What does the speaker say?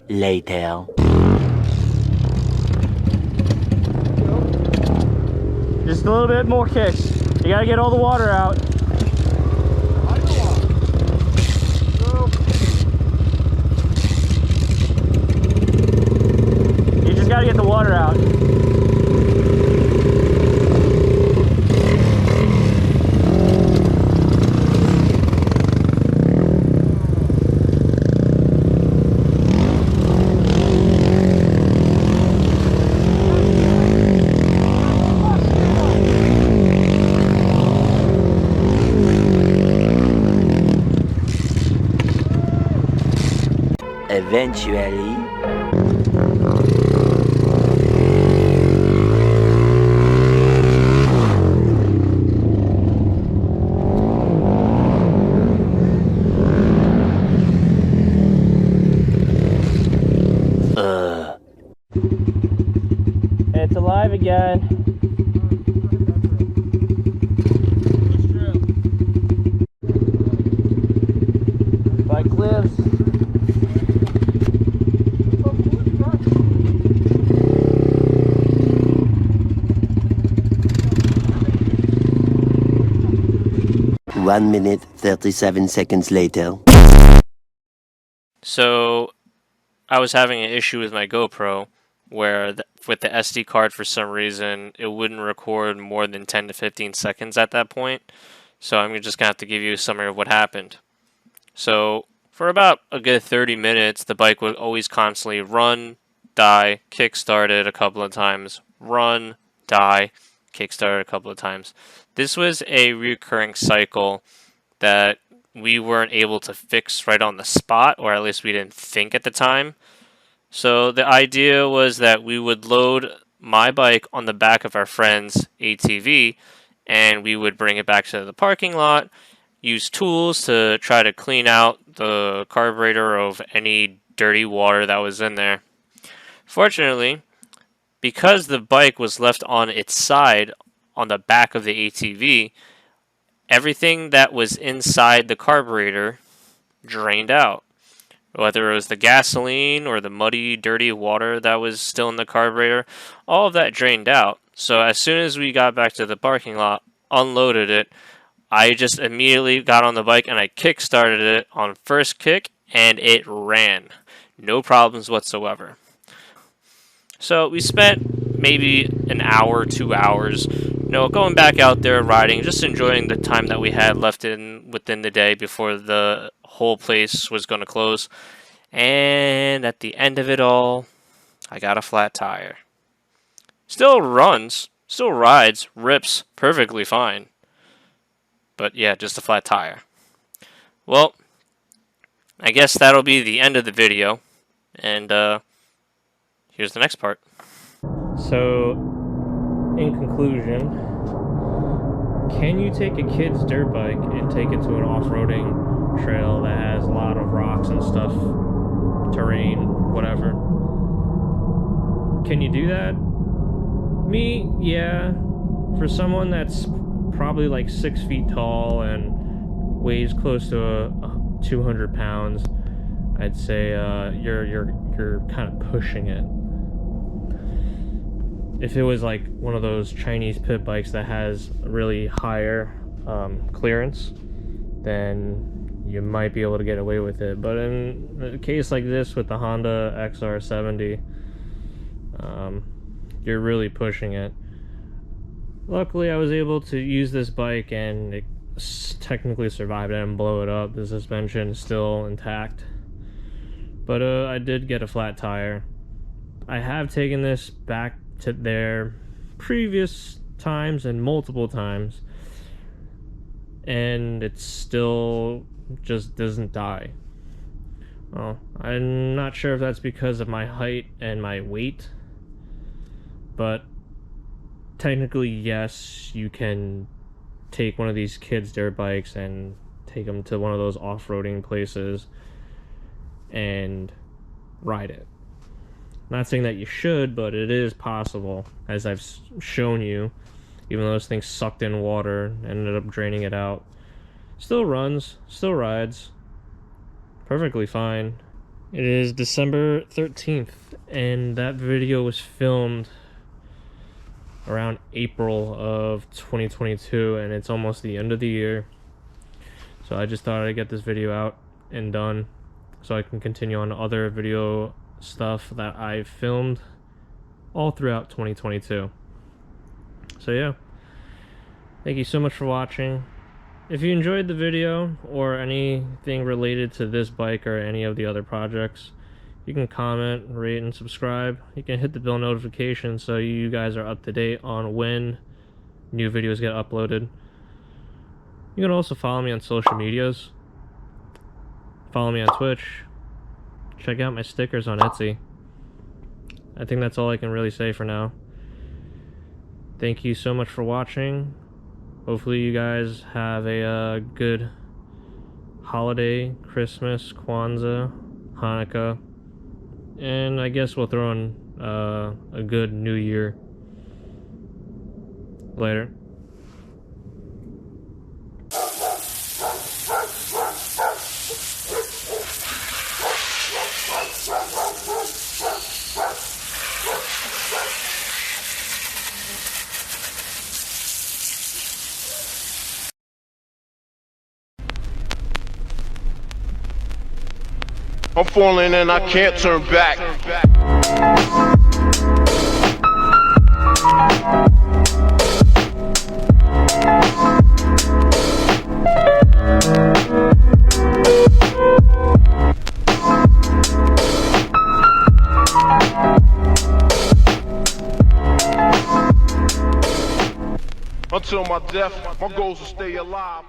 Later. Just a little bit more kicks. You gotta get all the water out. You just gotta get the water out. Eventually. It's alive again. Bike lives. One minute, 37 seconds later. So I was having an issue with my GoPro where with the SD card, for some reason, it wouldn't record more than 10 to 15 seconds at that point. So I'm just going to have to give you a summary of what happened. So for about a good 30 minutes, the bike would always constantly run, die, kickstart it a couple of times, run, die, kickstart it a couple of times. This was a recurring cycle that we weren't able to fix right on the spot, or at least we didn't think at the time. So the idea was that we would load my bike on the back of our friend's ATV, and we would bring it back to the parking lot, use tools to try to clean out the carburetor of any dirty water that was in there. Fortunately, because the bike was left on its side on the back of the ATV, everything that was inside the carburetor drained out. Whether it was the gasoline or the muddy, dirty water that was still in the carburetor, all of that drained out. So as soon as we got back to the parking lot, unloaded it, I just immediately got on the bike and I kick-started it on first kick, and it ran. No problems whatsoever. So we spent maybe an hour, 2 hours, going back out there riding, just enjoying the time that we had left within the day before the whole place was going to close. And at the end of it all, I got a flat tire. Still runs, still rides, rips perfectly fine. But yeah, just a flat tire. Well, I guess that'll be the end of the video. And here's the next part. So, in conclusion, can you take a kid's dirt bike and take it to an off-roading trail that has a lot of rocks and stuff, terrain, whatever? Can you do that? Me, yeah. For someone that's probably like 6 feet tall and weighs close to 200 pounds, I'd say you're kind of pushing it. If it was like one of those Chinese pit bikes that has really higher clearance, then you might be able to get away with it. But in a case like this with the Honda XR70, you're really pushing it. Luckily, I was able to use this bike and it technically survived. I didn't blow it up. The suspension is still intact. But I did get a flat tire. I have taken this back to their previous times and multiple times, and it still just doesn't die. Well, I'm not sure if that's because of my height and my weight, but technically, yes, you can take one of these kids' dirt bikes and take them to one of those off-roading places and ride it. I'm not saying that you should, but it is possible, as I've shown you. Even though this thing sucked in water, ended up draining it out. Still runs, still rides, perfectly fine. It is December 13th, and that video was filmed around April of 2022, and it's almost the end of the year. So I just thought I'd get this video out and done so I can continue on other video stuff that I've filmed all throughout 2022. So yeah, thank you so much for watching. If you enjoyed the video or anything related to this bike or any of the other projects, you can comment, rate, and subscribe. You can hit the bell notification so you guys are up to date on when new videos get uploaded. You can also follow me on social medias. Follow me on Twitch. Check out my stickers on Etsy. I think that's all I can really say for now. Thank you so much for watching. Hopefully you guys have a good holiday, Christmas, Kwanzaa, Hanukkah, and I guess we'll throw in a good New Year. Later. I'm falling and I can't turn back. Until my death, my goal is to stay alive.